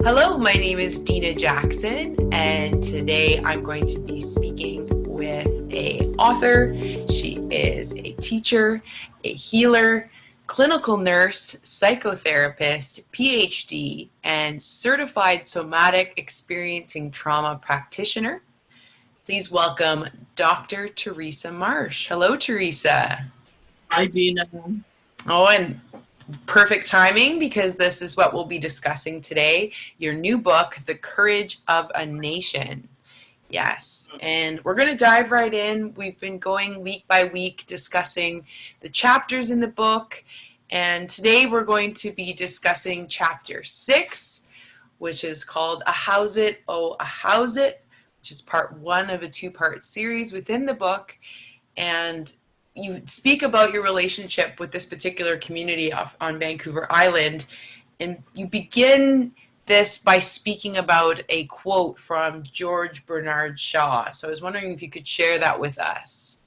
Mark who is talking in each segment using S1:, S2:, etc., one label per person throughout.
S1: Hello, my name is Dina Jackson, and today I'm going to be speaking with an author. She is a teacher, a healer, clinical nurse, psychotherapist, PhD, and certified somatic experiencing trauma practitioner. Please welcome Dr. Teresa Marsh. Hello, Teresa.
S2: Hi, Dina.
S1: Oh, and perfect timing because this is what we'll be discussing today. Your new book, The Courage of a Nation. Yes, and we're going to dive right in. We've been going week by week discussing the chapters in the book, and today we're going to be discussing chapter 6, which is called Ahousaht, Oh Ahousaht, which is part 1 of a 2-part series within the book. And you speak about your relationship with this particular community on Vancouver Island, and you begin this by speaking about a quote from George Bernard Shaw. So I was wondering if you could share that with us.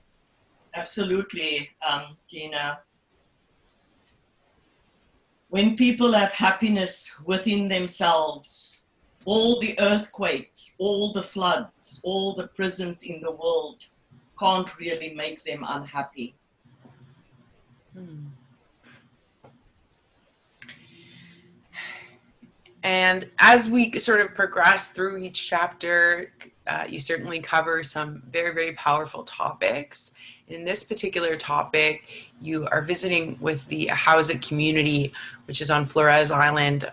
S2: Absolutely, Dina. When people have happiness within themselves, all the earthquakes, all the floods, all the prisons in the world can't really make them unhappy.
S1: And as we sort of progress through each chapter, you certainly cover some very, very powerful topics. In this particular topic, you are visiting with the Ahousaht community, which is on Flores Island,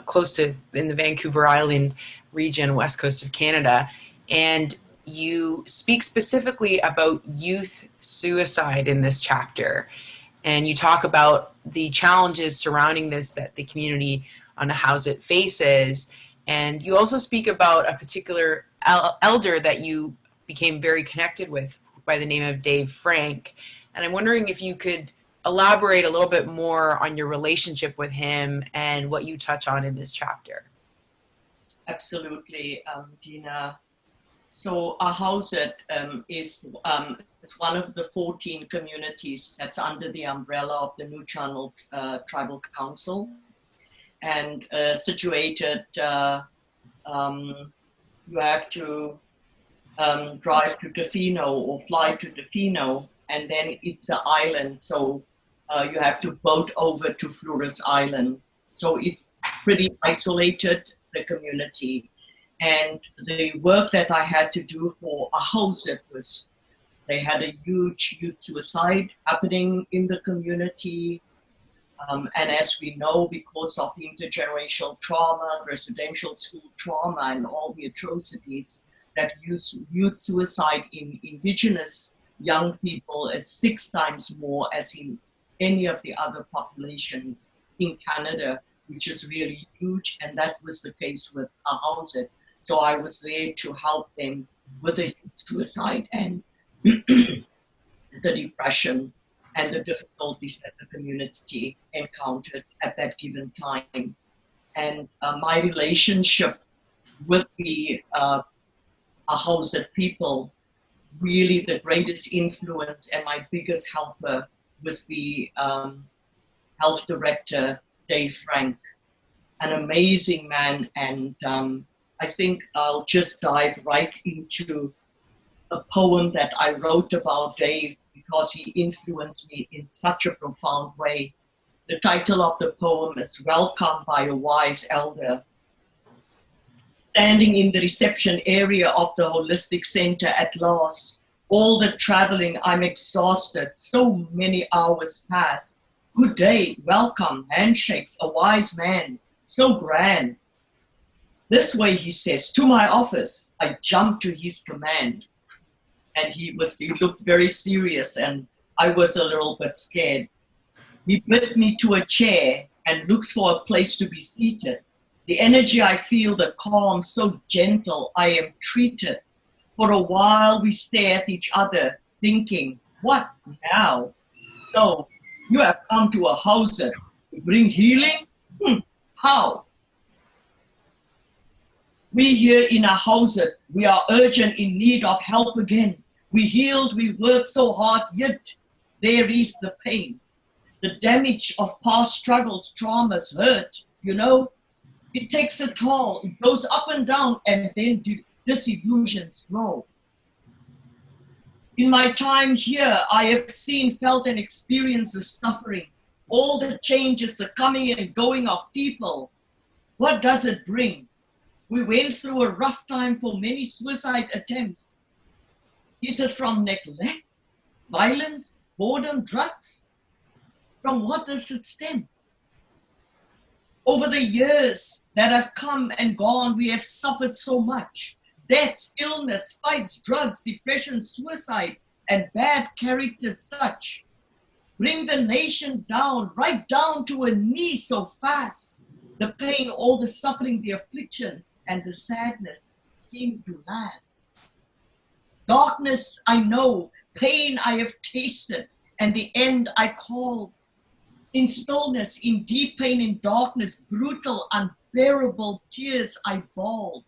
S1: close to in the Vancouver Island region, west coast of Canada. And you speak specifically about youth suicide in this chapter. And you talk about the challenges surrounding this that the community on Ahousaht faces. And you also speak about a particular elder that you became very connected with by the name of Dave Frank. And I'm wondering if you could elaborate a little bit more on your relationship with him and what you touch on in this chapter.
S2: Absolutely, Dina. So Ahousaht is it's one of the 14 communities that's under the umbrella of the Nuu-Chah-Nulth Tribal Council, and situated, you have to drive to Tofino or fly to Tofino, and then it's an island, so you have to boat over to Flores Island. So it's pretty isolated, the community. And the work that I had to do for Ahousaht was, they had a huge youth suicide happening in the community. And as we know, because of the intergenerational trauma, residential school trauma, and all the atrocities that youth suicide in indigenous young people is 6 times more as in any of the other populations in Canada, which is really huge. And that was the case with Ahousaht. So I was there to help them with the suicide and the depression and the difficulties that the community encountered at that given time. And my relationship with the Ahousaht people, really the greatest influence and my biggest helper was the health director, Dave Frank, an amazing man. And I think I'll just dive right into a poem that I wrote about Dave because he influenced me in such a profound way. The title of the poem is Welcome by a Wise Elder. Standing in the reception area of the holistic center at last, all the traveling, I'm exhausted, so many hours pass. Good day, welcome, handshakes, a wise man, so grand. This way, he says, to my office. I jump to his command. And he looked very serious, and I was a little bit scared. He bid me to a chair and looks for a place to be seated. The energy I feel, the calm, so gentle, I am treated. For a while we stare at each other, thinking, what now? So, you have come to Ahousaht to bring healing? How? We here in Ahousaht, we are urgent in need of help again. We healed, we worked so hard, yet there is the pain. The damage of past struggles, traumas, hurt, you know. It takes a toll. It goes up and down, and then disillusions grow. In my time here, I have seen, felt, and experienced the suffering, all the changes, the coming and going of people. What does it bring? We went through a rough time for many suicide attempts. Is it from neglect, violence, boredom, drugs? From what does it stem? Over the years that have come and gone, we have suffered so much. Deaths, illness, fights, drugs, depression, suicide, and bad characters such. Bring the nation down, right down to a knee so fast. The pain, all the suffering, the affliction, and the sadness seem to last. Darkness I know, pain I have tasted, and the end I call. In stillness, in deep pain, in darkness, brutal, unbearable tears I bawled.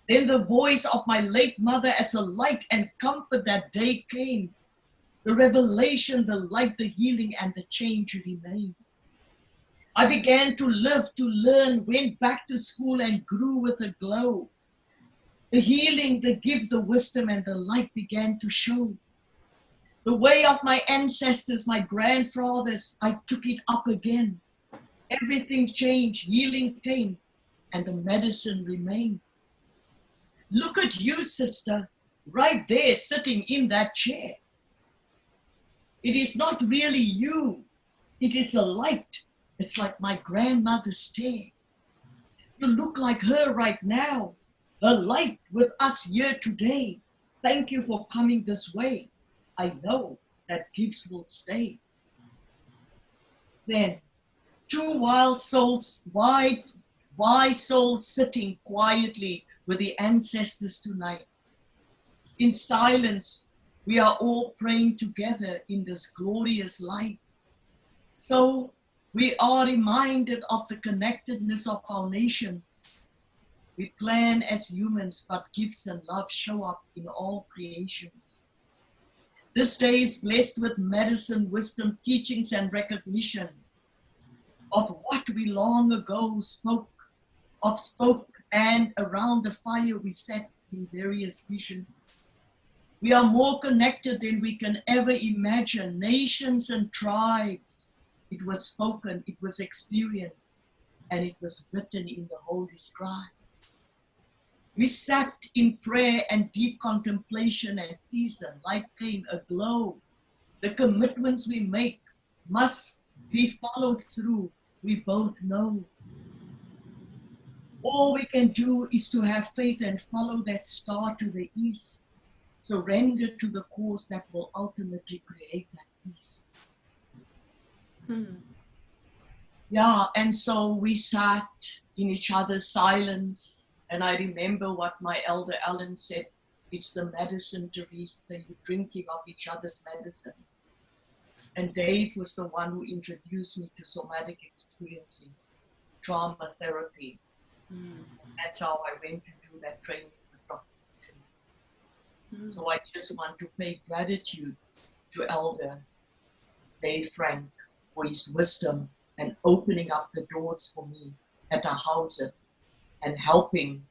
S2: Then the voice of my late mother as a light and comfort that day came. The revelation, the light, the healing, and the change remained. I began to live, to learn, went back to school and grew with a glow. The healing, the gift, the wisdom, and the light began to show. The way of my ancestors, my grandfathers, I took it up again. Everything changed, healing came, and the medicine remained. Look at you, sister, right there sitting in that chair. It is not really you. It is a light. It's like my grandmother's stare. You look like her right now, a light with us here today. Thank you for coming this way. I know that gifts will stay. Then, two wise souls sitting quietly with the ancestors tonight. In silence, we are all praying together in this glorious light. So we are reminded of the connectedness of our nations. We plan as humans, but gifts and love show up in all creations. This day is blessed with medicine, wisdom, teachings, and recognition of what we long ago spoke, and around the fire we sat in various visions. We are more connected than we can ever imagine, nations and tribes. It was spoken, it was experienced, and it was written in the Holy Scribes. We sat in prayer and deep contemplation, and peace and light came aglow. The commitments we make must be followed through, we both know. All we can do is to have faith and follow that star to the east, surrender to the cause that will ultimately create that peace. Yeah, and so we sat in each other's silence, and I remember what my elder Ellen said, it's the medicine, Teresa, you're drinking of each other's medicine. And Dave was the one who introduced me to somatic experiencing, trauma therapy. That's how I went to do that training with Dr. So I just want to pay gratitude to Elder Dave Frank for his wisdom and opening up the doors for me at Ahousaht and helping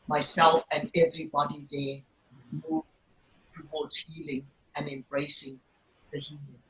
S2: myself and everybody there move towards healing and embracing the healing.